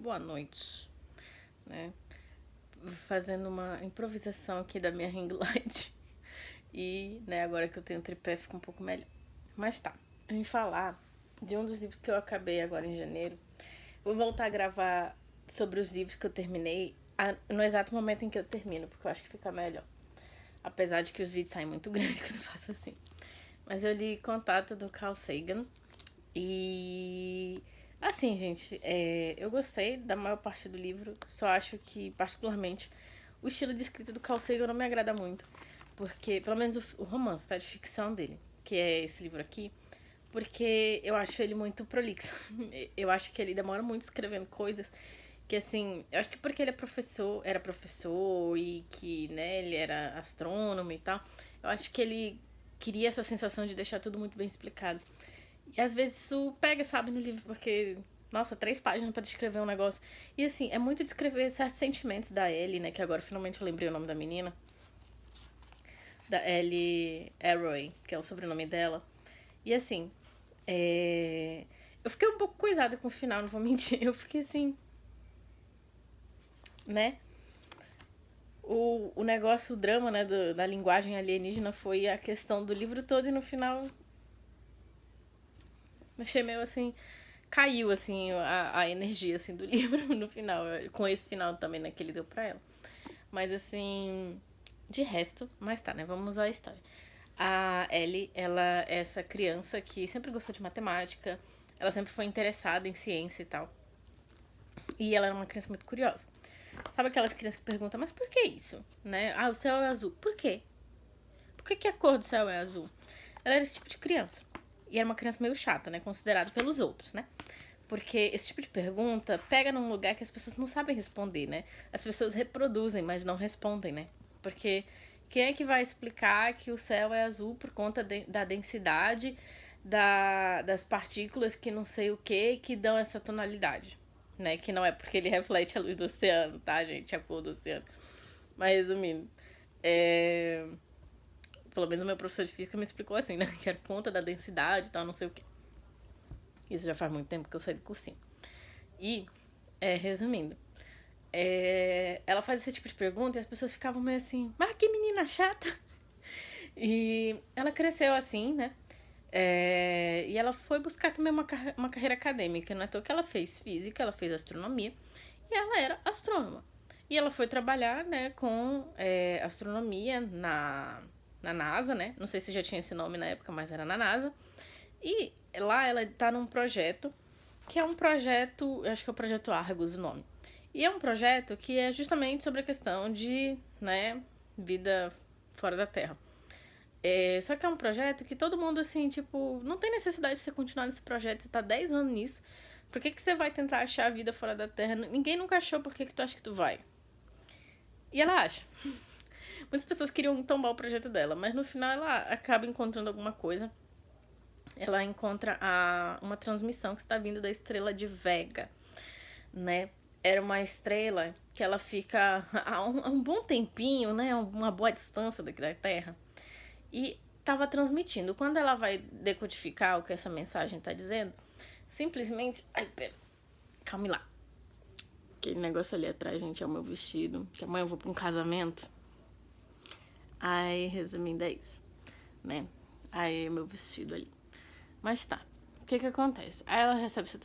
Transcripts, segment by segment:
boa noite, né? Fazendo uma improvisação aqui da minha ring light. E, né, agora que eu tenho tripé fica um pouco melhor. Mas tá, eu vim falar de um dos livros que eu acabei agora em janeiro. Vou voltar a gravar sobre os livros que eu terminei no exato momento em que eu termino, porque eu acho que fica melhor. Apesar de que os vídeos saem muito grandes quando eu faço assim. Mas eu li Contato do Carl Sagan. E assim, gente, eu gostei da maior parte do livro. Só acho que, particularmente, o estilo de escrita do Carl Sagan não me agrada muito. Porque, pelo menos o romance, tá? De ficção dele, que é esse livro aqui. Porque eu acho ele muito prolixo. Eu acho que ele demora muito escrevendo coisas que, assim, eu acho que porque ele era professor e que, né, ele era astrônomo e tal, eu acho que ele queria essa sensação de deixar tudo muito bem explicado. E às vezes isso pega, sabe, no livro, porque, nossa, 3 páginas pra descrever um negócio. E assim, é muito descrever certos sentimentos da Ellie, né, que agora finalmente eu lembrei o nome da menina. Da Ellie Arroy, que é o sobrenome dela. E assim, eu fiquei um pouco coisada com o final, não vou mentir. Eu fiquei assim, né? O negócio, o drama, né, da linguagem alienígena foi a questão do livro todo e no final achei meio assim, caiu assim a energia assim do livro no final, com esse final também, né, que ele deu pra ela. Mas assim, de resto, mas tá, né, vamos à história. A Ellie, ela é essa criança que sempre gostou de matemática, ela sempre foi interessada em ciência e tal. E ela era uma criança muito curiosa. Sabe aquelas crianças que perguntam, mas por que isso? Né? Ah, o céu é azul. Por quê? Por que a cor do céu é azul? Ela era esse tipo de criança. E era uma criança meio chata, né? Considerada pelos outros, né? Porque esse tipo de pergunta pega num lugar que as pessoas não sabem responder, né? As pessoas reproduzem, mas não respondem, né? Porque quem é que vai explicar que o céu é azul por conta da densidade das partículas que não sei o que dão essa tonalidade, né? Que não é porque ele reflete a luz do oceano, tá, gente? A cor do oceano. Mas resumindo, pelo menos o meu professor de física me explicou assim, né? Que era por conta da densidade e tal, não sei o que. Isso já faz muito tempo que eu saí do cursinho. E, resumindo, ela faz esse tipo de pergunta e as pessoas ficavam meio assim, mas que menina chata. E ela cresceu assim, né? E ela foi buscar também uma carreira acadêmica. Não é à toa que ela fez física, ela fez astronomia e ela era astrônoma. E ela foi trabalhar, né, com astronomia na NASA, né? Não sei se já tinha esse nome na época, mas era na NASA. E lá ela tá num projeto, que é um projeto, eu acho que é o projeto Argus o nome. E é um projeto que é justamente sobre a questão de, né, vida fora da Terra. Só que é um projeto que todo mundo, assim, tipo, não tem necessidade de você continuar nesse projeto, você tá 10 anos nisso. Por que você vai tentar achar a vida fora da Terra? Ninguém nunca achou, por que tu acha que tu vai? E ela acha. Muitas pessoas queriam tombar o projeto dela, mas no final ela acaba encontrando alguma coisa. Ela encontra uma transmissão que está vindo da estrela de Vega, né? Era uma estrela que ela fica a um bom tempinho, né? Uma boa distância daqui da Terra. E estava transmitindo. Quando ela vai decodificar o que essa mensagem está dizendo, simplesmente... Ai, pera. Calma lá. Aquele negócio ali atrás, gente, é o meu vestido. Que amanhã eu vou para um casamento. Aí, resumindo, é isso, né? Aí, meu vestido ali. Mas tá. O que acontece? Aí ela recebe essa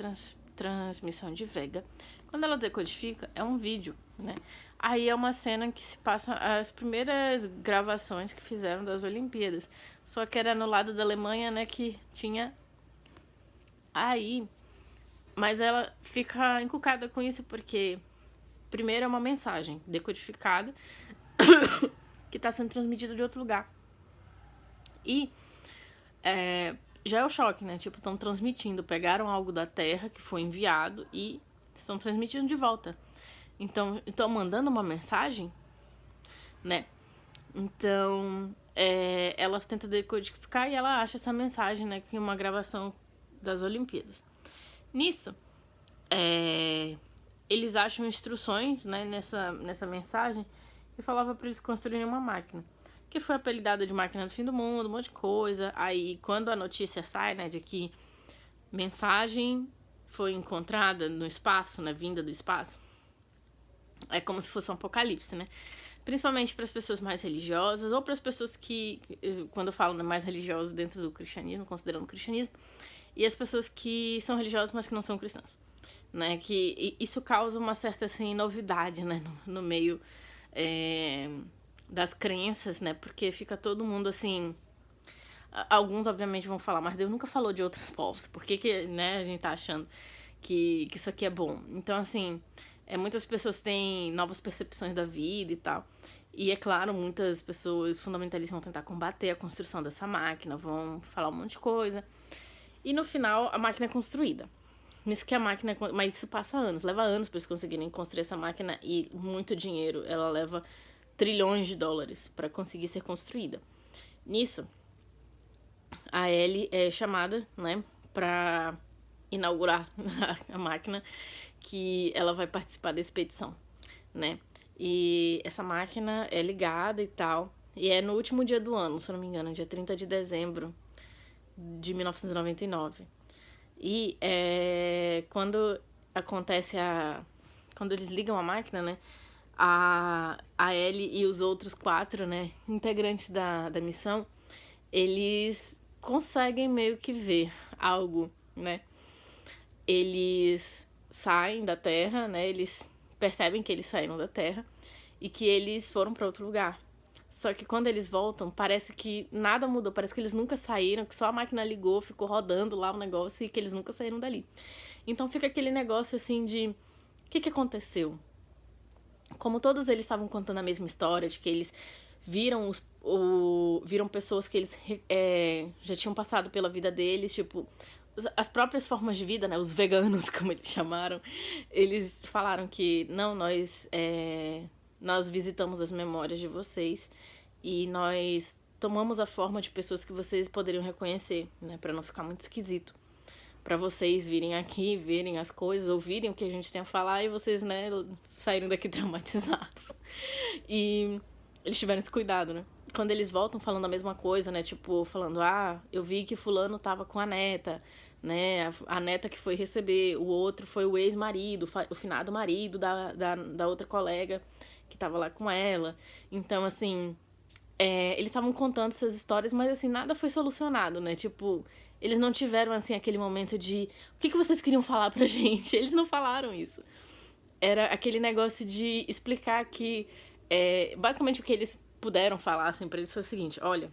transmissão de Vega. Quando ela decodifica, é um vídeo, né? Aí é uma cena que se passa as primeiras gravações que fizeram das Olimpíadas. Só que era no lado da Alemanha, né, que tinha aí. Mas ela fica encucada com isso porque primeiro é uma mensagem decodificada que está sendo transmitida de outro lugar. E já é o choque, né? Tipo, estão transmitindo, pegaram algo da Terra que foi enviado e estão transmitindo de volta. Então, estão mandando uma mensagem, né? Então, ela tenta decodificar e ela acha essa mensagem, né? Que é uma gravação das Olimpíadas. Nisso, eles acham instruções, né? Nessa mensagem que falava para eles construírem uma máquina. Que foi apelidada de máquina do fim do mundo, um monte de coisa. Aí, quando a notícia sai, né? De que mensagem foi encontrada no espaço, na vinda do espaço, é como se fosse um apocalipse, né? Principalmente para as pessoas mais religiosas, ou para as pessoas que, quando eu falo mais religiosas dentro do cristianismo, considerando o cristianismo, e as pessoas que são religiosas, mas que não são cristãs, né? Que isso causa uma certa, assim, novidade, né? No meio das crenças, né? Porque fica todo mundo, assim... Alguns, obviamente, vão falar, mas Deus nunca falou de outros povos. Por que, né, a gente tá achando que isso aqui é bom? Então, assim, muitas pessoas têm novas percepções da vida e tal. E, é claro, muitas pessoas fundamentalistas vão tentar combater a construção dessa máquina, vão falar um monte de coisa. E, no final, a máquina é construída. Nisso que a máquina... Mas isso passa anos, leva anos para eles conseguirem construir essa máquina e muito dinheiro. Ela leva trilhões de dólares para conseguir ser construída. Nisso... a Ellie é chamada, né, pra inaugurar a máquina, que ela vai participar da expedição, né, e essa máquina é ligada e tal, e é no último dia do ano, se eu não me engano, dia 30 de dezembro de 1999, e quando acontece quando eles ligam a máquina, né, a Ellie e os outros 4, né, integrantes da missão, eles conseguem meio que ver algo, né? Eles saem da Terra, né? Eles percebem que eles saíram da Terra e que eles foram para outro lugar. Só que quando eles voltam, parece que nada mudou, parece que eles nunca saíram, que só a máquina ligou, ficou rodando lá o negócio e que eles nunca saíram dali. Então fica aquele negócio assim de... O que aconteceu? Como todos eles estavam contando a mesma história, de que eles viram viram pessoas que eles já tinham passado pela vida deles, tipo, as próprias formas de vida, né, os veganos, como eles chamaram, eles falaram que, não, nós visitamos as memórias de vocês e nós tomamos a forma de pessoas que vocês poderiam reconhecer, né, pra não ficar muito esquisito, pra vocês virem aqui, verem as coisas, ouvirem o que a gente tem a falar e vocês, né, saírem daqui traumatizados. E... eles tiveram esse cuidado, né? Quando eles voltam falando a mesma coisa, né? Tipo, falando, eu vi que fulano tava com a neta, né? A neta que foi receber, o outro foi o ex-marido, o finado marido da outra colega que tava lá com ela. Então, assim, eles estavam contando essas histórias, mas, assim, nada foi solucionado, né? Tipo, eles não tiveram, assim, aquele momento de... O que vocês queriam falar pra gente? Eles não falaram isso. Era aquele negócio de explicar que... basicamente o que eles puderam falar assim, pra eles foi o seguinte: olha,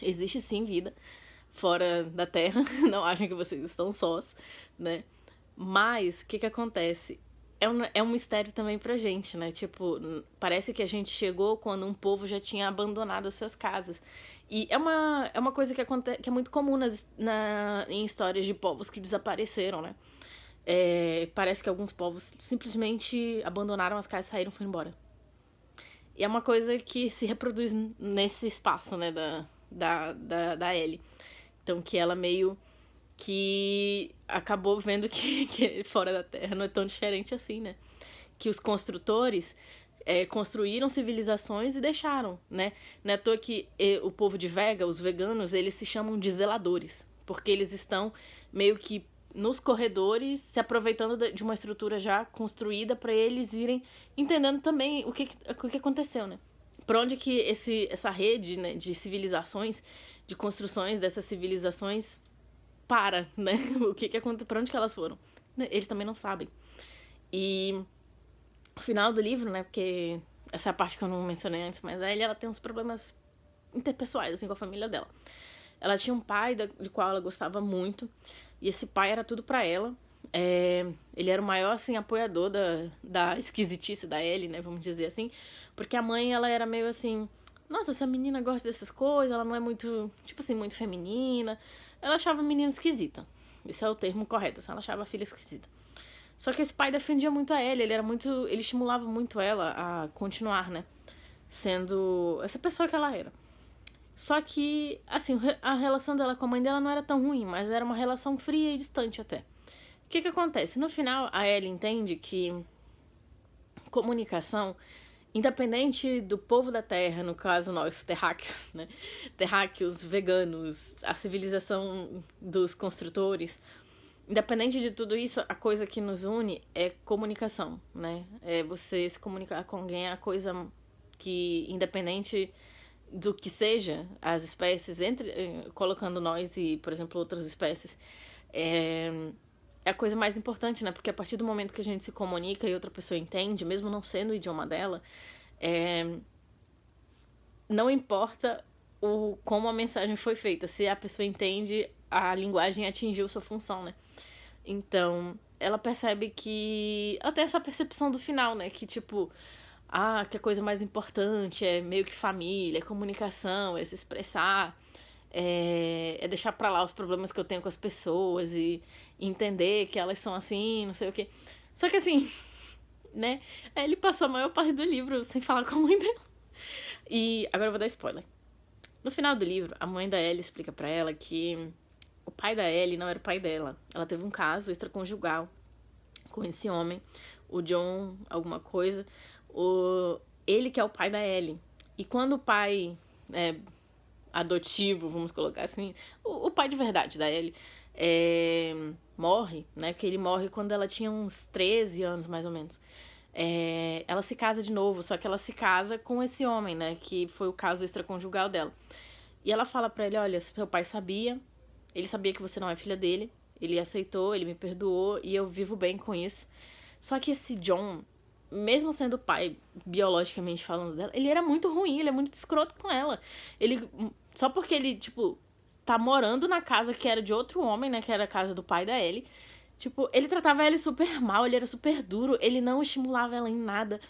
existe sim vida fora da Terra, não achem que vocês estão sós, né? Mas o que acontece? É um mistério também pra gente, né? Tipo, parece que a gente chegou quando um povo já tinha abandonado as suas casas. E é uma coisa que é muito comum em histórias de povos que desapareceram, né? Parece que alguns povos simplesmente abandonaram as casas, saíram e foram embora. E é uma coisa que se reproduz nesse espaço, né, da Ellie. Então, que ela meio que acabou vendo que fora da Terra não é tão diferente assim, né? Que os construtores construíram civilizações e deixaram, né? Não é à toa que o povo de Vega, os veganos, eles se chamam de zeladores. Porque eles estão meio que nos corredores, se aproveitando de uma estrutura já construída para eles irem entendendo também o que aconteceu, né? Por onde que essa rede, né, de civilizações, de construções dessas civilizações para, né? O que aconteceu, para onde que elas foram? Eles também não sabem. E o final do livro, né, porque essa é a parte que eu não mencionei antes, mas a Ellie, ela tem uns problemas interpessoais, assim, com a família dela. Ela tinha um pai de qual ela gostava muito, e esse pai era tudo pra ela. Ele era o maior, assim, apoiador da esquisitice da Ellie, né, vamos dizer assim, porque a mãe, ela era meio assim, nossa, essa menina gosta dessas coisas, ela não é muito, tipo assim, muito feminina. Ela achava a menina esquisita. Esse é o termo correto, assim, ela achava a filha esquisita. Só que esse pai defendia muito a Ellie, ele estimulava muito ela a continuar, né, sendo essa pessoa que ela era. Só que, assim, a relação dela com a mãe dela não era tão ruim, mas era uma relação fria e distante até. O que acontece? No final, a Ellie entende que comunicação, independente do povo da Terra, no caso nós, terráqueos, né? Terráqueos, veganos, a civilização dos construtores, independente de tudo isso, a coisa que nos une é comunicação, né? É você se comunicar com alguém, é a coisa que, independente do que seja, as espécies, colocando nós e, por exemplo, outras espécies, é a coisa mais importante, né? Porque a partir do momento que a gente se comunica e outra pessoa entende, mesmo não sendo o idioma dela, não importa como a mensagem foi feita, se a pessoa entende, a linguagem atingiu sua função, né? Então, ela percebe que... Ela tem essa percepção do final, né? Que, tipo, que a coisa mais importante é meio que família, é comunicação, é se expressar, é deixar pra lá os problemas que eu tenho com as pessoas e entender que elas são assim, não sei o quê. Só que assim, né? Ele passou a maior parte do livro sem falar com a mãe dela. E agora eu vou dar spoiler. No final do livro, a mãe da Ellie explica pra ela que o pai da Ellie não era o pai dela. Ela teve um caso extraconjugal com esse homem, o John alguma coisa, ele que é o pai da Ellie. E quando o pai adotivo, vamos colocar assim, o pai de verdade da Ellie, morre, né? Porque ele morre quando ela tinha uns 13 anos, mais ou menos. Ela se casa de novo, só que ela se casa com esse homem, né? Que foi o caso extraconjugal dela. E ela fala pra ele, olha, seu pai sabia, ele sabia que você não é filha dele, ele aceitou, ele me perdoou e eu vivo bem com isso. Só que esse John, mesmo sendo o pai, biologicamente falando dela, ele era muito ruim, ele é muito escroto com ela. Só porque ele, tipo, tá morando na casa que era de outro homem, né? Que era a casa do pai da Ellie. Tipo, ele tratava ela super mal, ele era super duro, ele não estimulava ela em nada.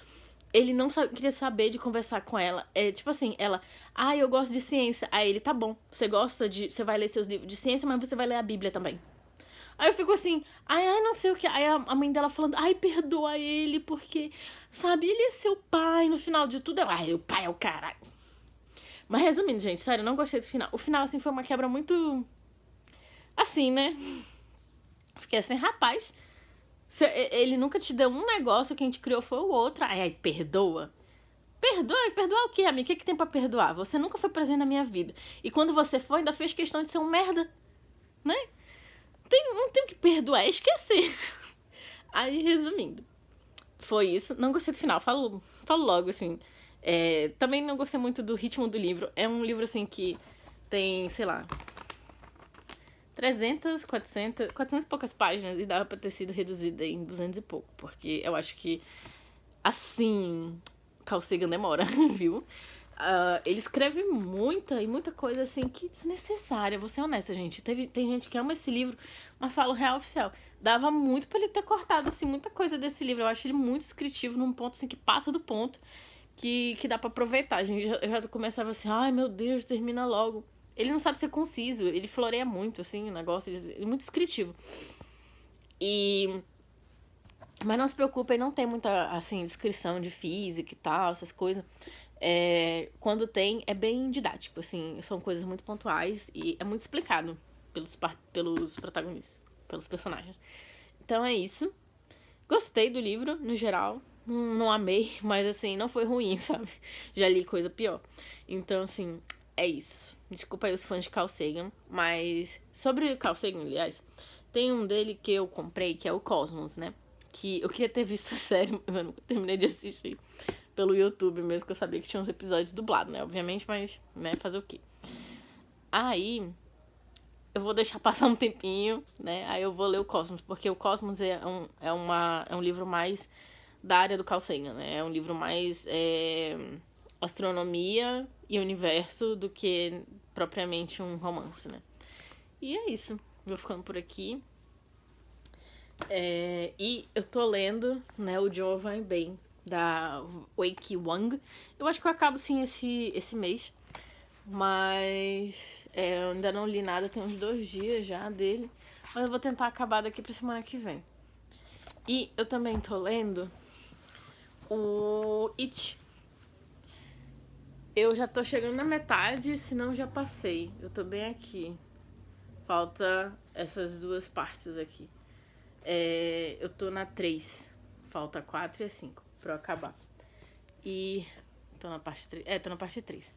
Ele não queria saber de conversar com ela. Tipo assim, ela... eu gosto de ciência. Aí ele, tá bom. Você vai ler seus livros de ciência, mas você vai ler a Bíblia também. Aí eu fico assim... não sei o que. Aí a mãe dela falando... perdoa ele, porque... Sabe, ele é seu pai. No final de tudo, o pai é o caralho. Mas resumindo, gente, sério, eu não gostei do final. O final, assim, foi uma quebra muito... Assim, né? Fiquei assim, rapaz... Ele nunca te deu um negócio, quem te criou foi o outro. Perdoa. Perdoar o quê, amiga? O que tem pra perdoar? Você nunca foi presente na minha vida. E quando você foi, ainda fez questão de ser um merda. Né? Não tem o que perdoar, é esquecer. Aí, resumindo. Foi isso. Não gostei do final. Falo logo, assim. Também não gostei muito do ritmo do livro. É um livro, assim, que tem, sei lá... 400 e poucas páginas e dava pra ter sido reduzida em 200 e pouco, porque eu acho que, assim, Carl Sagan demora, viu? Ele escreve muita coisa, assim, que desnecessária, vou ser honesta, gente. Tem gente que ama esse livro, mas fala o real oficial. Dava muito pra ele ter cortado, assim, muita coisa desse livro. Eu acho ele muito descritivo, num ponto, assim, que passa do ponto, que dá pra aproveitar. Eu já começava assim, meu Deus, termina logo. Ele não sabe ser conciso, ele floreia muito, assim, o negócio, ele é muito descritivo. Mas não se preocupem, não tem muita, assim, descrição de física e tal, essas coisas. Quando tem, é bem didático, assim, são coisas muito pontuais e é muito explicado pelos protagonistas, pelos personagens. Então é isso. Gostei do livro, no geral. Não amei, mas, assim, não foi ruim, sabe? Já li coisa pior. Então, assim, é isso. Desculpa aí os fãs de Carl Sagan, mas sobre o Carl Sagan, aliás, tem um dele que eu comprei, que é o Cosmos, né? Que eu queria ter visto a série, mas eu nunca terminei de assistir pelo YouTube mesmo, que eu sabia que tinha uns episódios dublados, né? Obviamente, mas, né, fazer o quê? Aí, eu vou deixar passar um tempinho, né? Aí eu vou ler o Cosmos, porque o Cosmos é um livro mais da área do Carl Sagan, né? É um livro mais astronomia e universo do que propriamente um romance, né? E é isso. Vou ficando por aqui. E eu tô lendo, né, o Joe Vai Bem, da Wei-Ki Wang. Eu acho que eu acabo, sim, esse mês. Mas eu ainda não li nada, tem uns 2 dias já dele. Mas eu vou tentar acabar daqui pra semana que vem. E eu também tô lendo o It. Eu já tô chegando na metade, se não já passei. Eu tô bem aqui. Falta essas 2 partes aqui. Eu tô na 3. Falta 4 e a 5 pra eu acabar. E tô na parte 3. Tô na parte 3.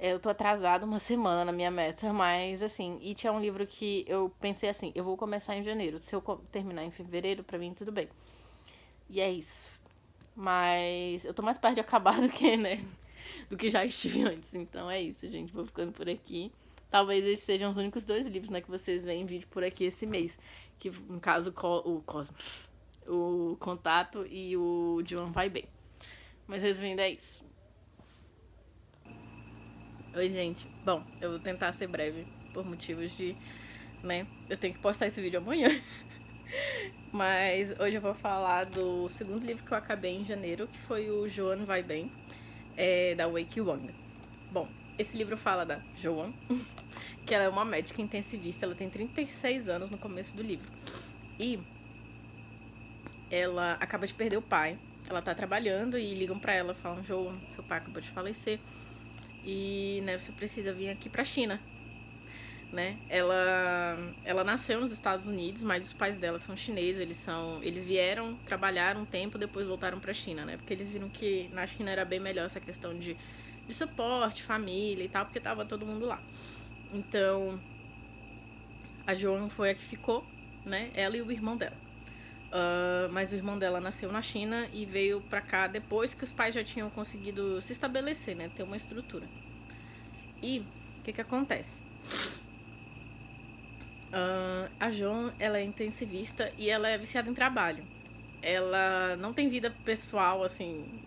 Eu tô atrasada uma semana na minha meta, mas assim, e tinha um livro que eu pensei assim, eu vou começar em janeiro. Se eu terminar em fevereiro, pra mim tudo bem. E é isso. Mas eu tô mais perto de acabar do que, né? Do que já estive antes. Então é isso, gente. Vou ficando por aqui. Talvez esses sejam os únicos 2 livros, né, que vocês veem vídeo por aqui esse mês. Que, no caso, o Cosmo. O Contato e o John Vai Bem. Mas resumindo, é isso. Oi, gente. Bom, eu vou tentar ser breve por motivos de, né? Eu tenho que postar esse vídeo amanhã. Mas hoje eu vou falar do segundo livro que eu acabei em janeiro, que foi o Joan Vai Bem, da Wei Wang. Bom, esse livro fala da Joan, que ela é uma médica intensivista, ela tem 36 anos no começo do livro. E ela acaba de perder o pai. Ela tá trabalhando e ligam pra ela, falam: Joan, seu pai acabou de falecer e, né, você precisa vir aqui pra China, né? Ela nasceu nos Estados Unidos, mas os pais dela são chineses, eles vieram trabalhar um tempo, depois voltaram pra China, né? Porque eles viram que na China era bem melhor essa questão de suporte, família e tal, porque tava todo mundo lá. Então, a Joan foi a que ficou, né? Ela e o irmão dela. Mas o irmão dela nasceu na China e veio pra cá depois que os pais já tinham conseguido se estabelecer, né? Ter uma estrutura. E o que acontece? A Joan, ela é intensivista e ela é viciada em trabalho. Ela não tem vida pessoal, assim...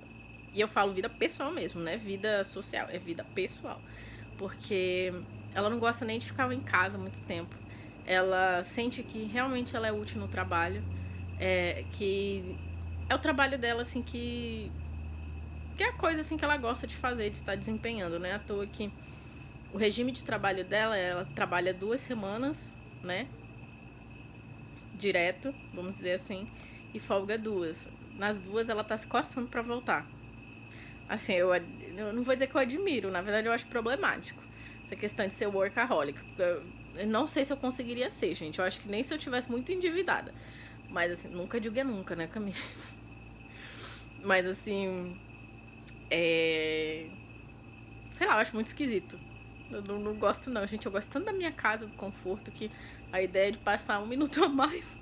E eu falo vida pessoal mesmo, né? Vida social, é vida pessoal. Porque ela não gosta nem de ficar em casa muito tempo. Ela sente que realmente ela é útil no trabalho. Que é o trabalho dela, assim, que é a coisa, assim, que ela gosta de fazer, de estar desempenhando, né? À toa que o regime de trabalho dela, ela trabalha 2 semanas, né? Direto, vamos dizer assim, e folga 2. Nas 2 ela tá se coçando pra voltar. Assim, eu não vou dizer que eu admiro, na verdade eu acho problemático essa questão de ser workaholic. Eu não sei se eu conseguiria ser, gente. Eu acho que nem se eu tivesse muito endividada. Mas assim, nunca diga nunca, né, Camila? Mas assim, sei lá, eu acho muito esquisito. Eu não gosto não, gente. Eu gosto tanto da minha casa, do conforto, que a ideia de passar 1 minuto a mais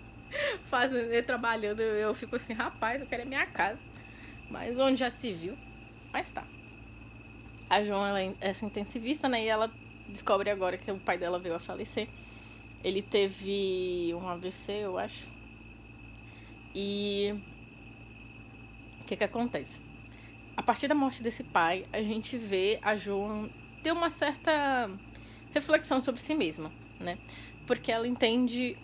fazendo, trabalhando, eu fico assim, rapaz, eu quero a minha casa. Mas onde já se viu. Mas tá. A Joan, ela é essa intensivista, né? E ela descobre agora que o pai dela veio a falecer. Ele teve um AVC, eu acho. E o que acontece? A partir da morte desse pai, a gente vê a Joan ter uma certa reflexão sobre si mesma, né? Porque ela entende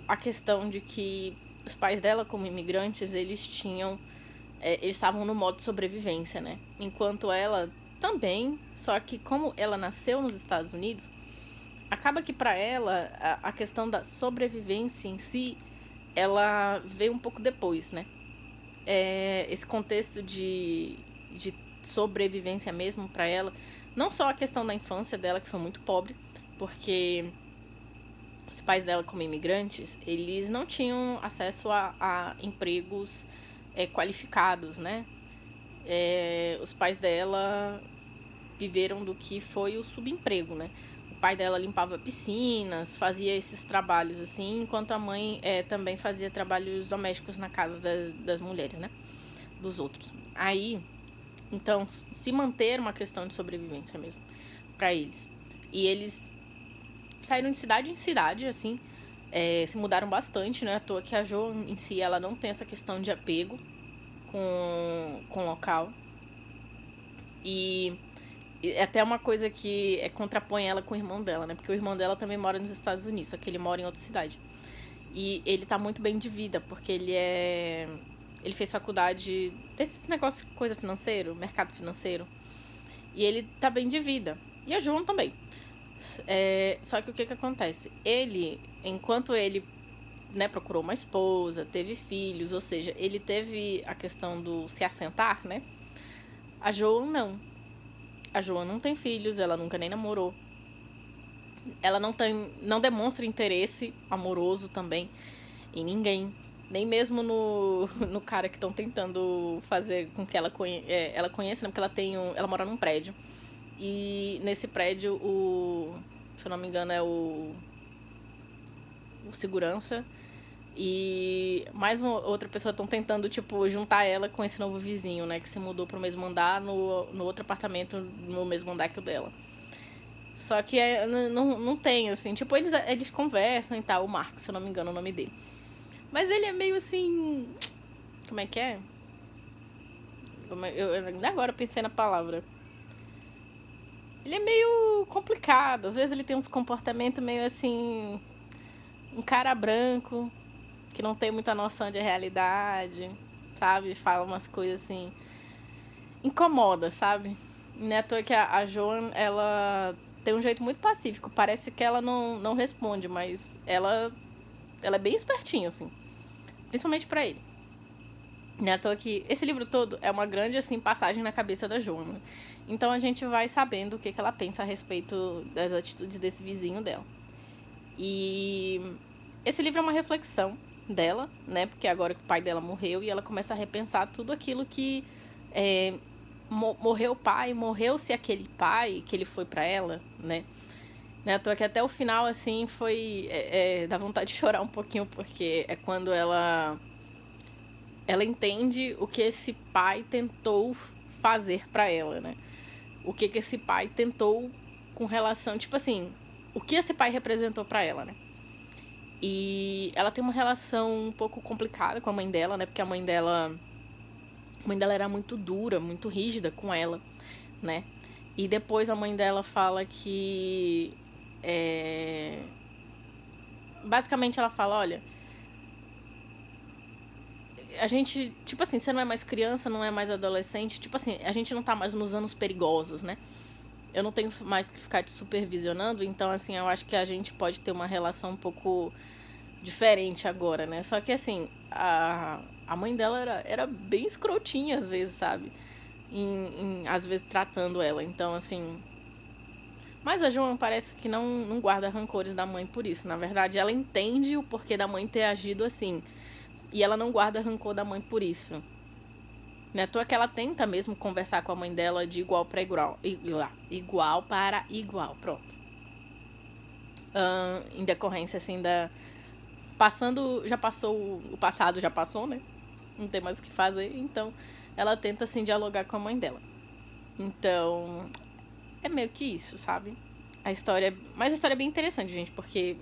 a questão de que os pais dela, como imigrantes, eles estavam no modo de sobrevivência, né? Enquanto ela também, só que como ela nasceu nos Estados Unidos, acaba que para ela a questão da sobrevivência em si, ela veio um pouco depois, né? Esse contexto de sobrevivência mesmo para ela, não só a questão da infância dela, que foi muito pobre, porque os pais dela, como imigrantes, eles não tinham acesso a empregos qualificados, né? Os pais dela viveram do que foi o subemprego, né? O pai dela limpava piscinas, fazia esses trabalhos assim, enquanto a mãe também fazia trabalhos domésticos na casa das mulheres, né? Dos outros. Aí, então, se manter uma questão de sobrevivência mesmo para eles. E eles saíram de cidade em cidade, assim, se mudaram bastante, né? À toa que a Jo em si, ela não tem essa questão de apego com o local. E é até uma coisa que contrapõe ela com o irmão dela, né? Porque o irmão dela também mora nos Estados Unidos, só que ele mora em outra cidade. E ele tá muito bem de vida, porque ele fez faculdade desses negócios, coisa financeiro, mercado financeiro. E ele tá bem de vida. E a Joan também. Só que o que acontece? Enquanto ele, né, procurou uma esposa, teve filhos, ou seja, ele teve a questão do se assentar, né? A Joan não. A Joan não tem filhos, ela nunca nem namorou. Ela não demonstra interesse amoroso também em ninguém. Nem mesmo no cara que estão tentando fazer com que ela conheça, né? Porque ela mora num prédio. E nesse prédio, se eu não me engano, é o segurança e mais outra pessoa estão tentando, tipo, juntar ela com esse novo vizinho, né? Que se mudou pro mesmo andar, no outro apartamento, no mesmo andar que o dela. Só que não tem, assim, tipo, eles conversam e tal, o Mark, se eu não me engano, é o nome dele. Mas ele é meio assim... Como é que é? Eu ainda agora pensei na palavra. Ele é meio complicado. Às vezes ele tem uns comportamentos meio assim... Um cara branco, que não tem muita noção de realidade, sabe? Fala umas coisas assim... Incomoda, sabe? Não é à toa que a Joan, ela tem um jeito muito pacífico. Parece que ela não responde, mas ela é bem espertinha, assim. Principalmente pra ele. Não é à toa que esse livro todo é uma grande, assim, passagem na cabeça da Joan. Né? Então a gente vai sabendo o que ela pensa a respeito das atitudes desse vizinho dela. E esse livro é uma reflexão dela, né? Porque agora que o pai dela morreu e ela começa a repensar tudo aquilo que... morreu o pai, morreu-se aquele pai que ele foi pra ela, né? Né, à toa que até o final, assim, foi... dá vontade de chorar um pouquinho, porque é quando ela entende o que esse pai tentou fazer pra ela, né? O que esse pai tentou com relação... Tipo assim, o que esse pai representou pra ela, né? E ela tem uma relação um pouco complicada com a mãe dela, né? Porque a mãe dela era muito dura, muito rígida com ela, né? E depois a mãe dela fala que... Basicamente ela fala, olha... A gente, tipo assim, você não é mais criança, não é mais adolescente. Tipo assim, a gente não tá mais nos anos perigosos, né? Eu não tenho mais que ficar te supervisionando. Então, assim, eu acho que a gente pode ter uma relação um pouco diferente agora, né? Só que, assim, a mãe dela era bem escrotinha às vezes, sabe? Às vezes tratando ela. Então, assim... Mas a Joan parece que não guarda rancores da mãe por isso. Na verdade, ela entende o porquê da mãe ter agido assim. E ela não guarda rancor da mãe por isso. Não é à toa que ela tenta mesmo conversar com a mãe dela de igual para igual. Igual para igual, pronto. Em decorrência, assim, já passou, o passado já passou, né? Não tem mais o que fazer, então ela tenta, assim, dialogar com a mãe dela. Então, é meio que isso, sabe? Mas a história é bem interessante, gente, porque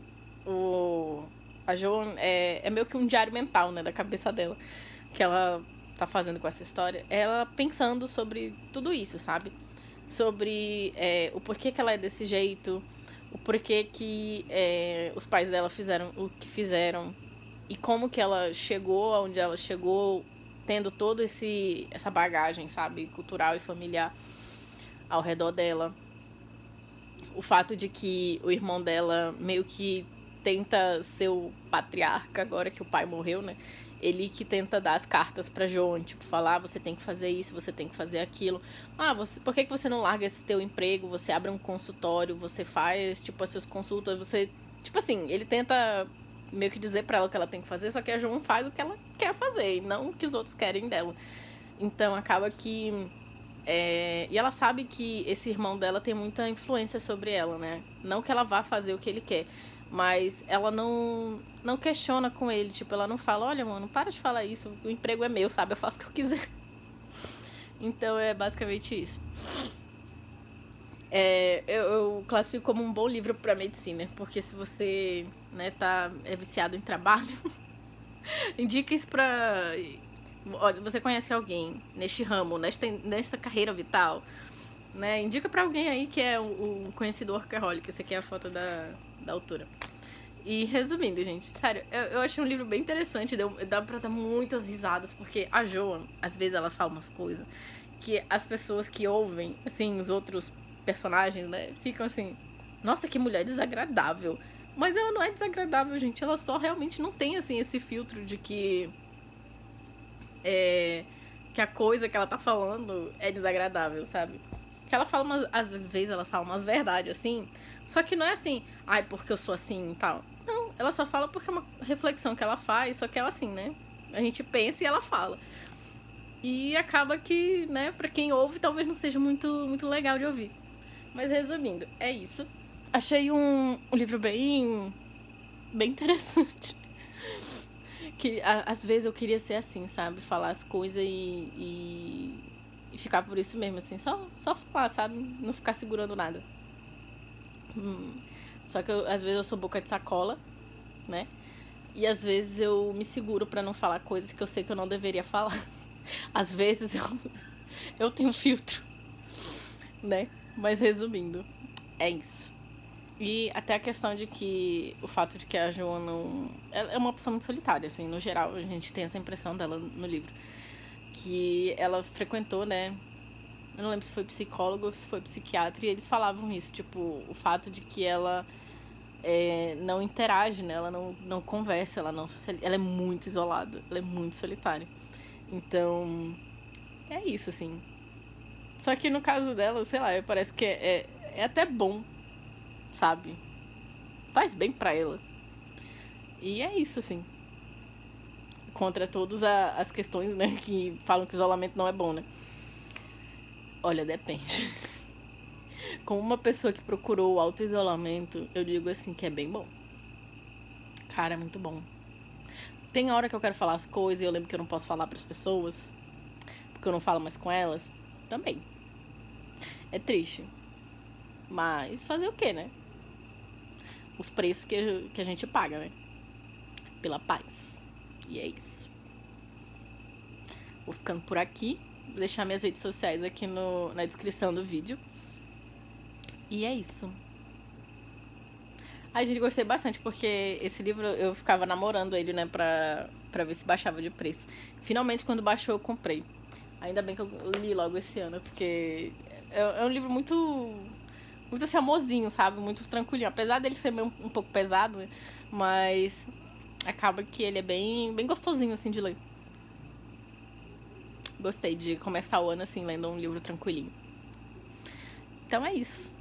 a Joan é meio que um diário mental, né, da cabeça dela, que ela tá fazendo com essa história. Ela pensando sobre tudo isso, sabe? Sobre o porquê que ela é desse jeito, o porquê que os pais dela fizeram o que fizeram, e como que ela chegou aonde ela chegou, tendo toda essa bagagem, sabe, cultural e familiar ao redor dela. O fato de que o irmão dela meio que tenta ser o patriarca agora que o pai morreu, né? Ele que tenta dar as cartas pra Joan, tipo, falar, você tem que fazer isso, você tem que fazer aquilo. Por que você não larga esse teu emprego? Você abre um consultório, você faz, tipo, as suas consultas, você... Tipo assim, ele tenta meio que dizer pra ela o que ela tem que fazer, só que a Joan faz o que ela quer fazer, e não o que os outros querem dela. Então, acaba que... E ela sabe que esse irmão dela tem muita influência sobre ela, né? Não que ela vá fazer o que ele quer, mas ela não questiona com ele. Tipo, ela não fala, olha, mano, para de falar isso, o emprego é meu, sabe? Eu faço o que eu quiser. Então, é basicamente isso. Eu classifico como um bom livro pra medicina, porque se você, né, é viciado em trabalho, indica isso pra... Olha, você conhece alguém neste ramo, nesta carreira vital, né? Indica pra alguém aí que é um conhecido workaholic. Essa aqui é a foto da autora. E resumindo, gente, sério, eu achei um livro bem interessante. Dá pra dar muitas risadas, porque a Joan, às vezes ela fala umas coisas que as pessoas que ouvem, assim, os outros personagens, né, ficam assim, nossa, que mulher desagradável. Mas ela não é desagradável, gente. Ela só realmente não tem, assim, esse filtro de que a coisa que ela tá falando é desagradável, sabe? Que ela fala às vezes ela fala umas verdades, assim, só que não é assim, porque eu sou assim e tal. Não, ela só fala porque é uma reflexão que ela faz, só que ela assim, né? A gente pensa e ela fala. E acaba que, né, pra quem ouve, talvez não seja muito, muito legal de ouvir. Mas resumindo, é isso. Achei um livro bem interessante. Que às vezes eu queria ser assim, sabe? Falar as coisas e ficar por isso mesmo, assim. Só falar, sabe? Não ficar segurando nada. Só que às vezes eu sou boca de sacola, né? E às vezes eu me seguro pra não falar coisas que eu sei que eu não deveria falar. Às vezes eu tenho filtro, né? Mas resumindo, é isso. E até a questão de que o fato de que a Joan não... Ela é uma pessoa muito solitária, assim, no geral, a gente tem essa impressão dela no livro. Que ela frequentou, né? Eu não lembro se foi psicólogo ou se foi psiquiatra, e eles falavam isso, tipo, o fato de que ela não interage, né? Ela não conversa, ela não socializa, ela é muito isolada, ela é muito solitária. Então, é isso, assim. Só que no caso dela, sei lá, parece que é até bom, sabe? Faz bem pra ela. E é isso, assim. Contra todas as questões, né, que falam que isolamento não é bom, né? Olha, depende. Como uma pessoa que procurou o auto-isolamento, eu digo assim que é bem bom. Cara, é muito bom. Tem hora que eu quero falar as coisas e eu lembro que eu não posso falar pras pessoas, porque eu não falo mais com elas. Também. É triste. Mas fazer o quê, né? Os preços que a gente paga, né? Pela paz. E é isso. Vou ficando por aqui. Vou deixar minhas redes sociais aqui na descrição do vídeo. E é isso. Ai, gente, gostei bastante, porque esse livro eu ficava namorando ele, né, pra ver se baixava de preço. Finalmente, quando baixou, eu comprei. Ainda bem que eu li logo esse ano, porque é um livro muito assim, amorzinho, sabe? Muito tranquilinho. Apesar dele ser meio um pouco pesado, né? Mas acaba que ele é bem gostosinho, assim, de ler. Gostei de começar o ano, assim, lendo um livro tranquilinho. Então é isso.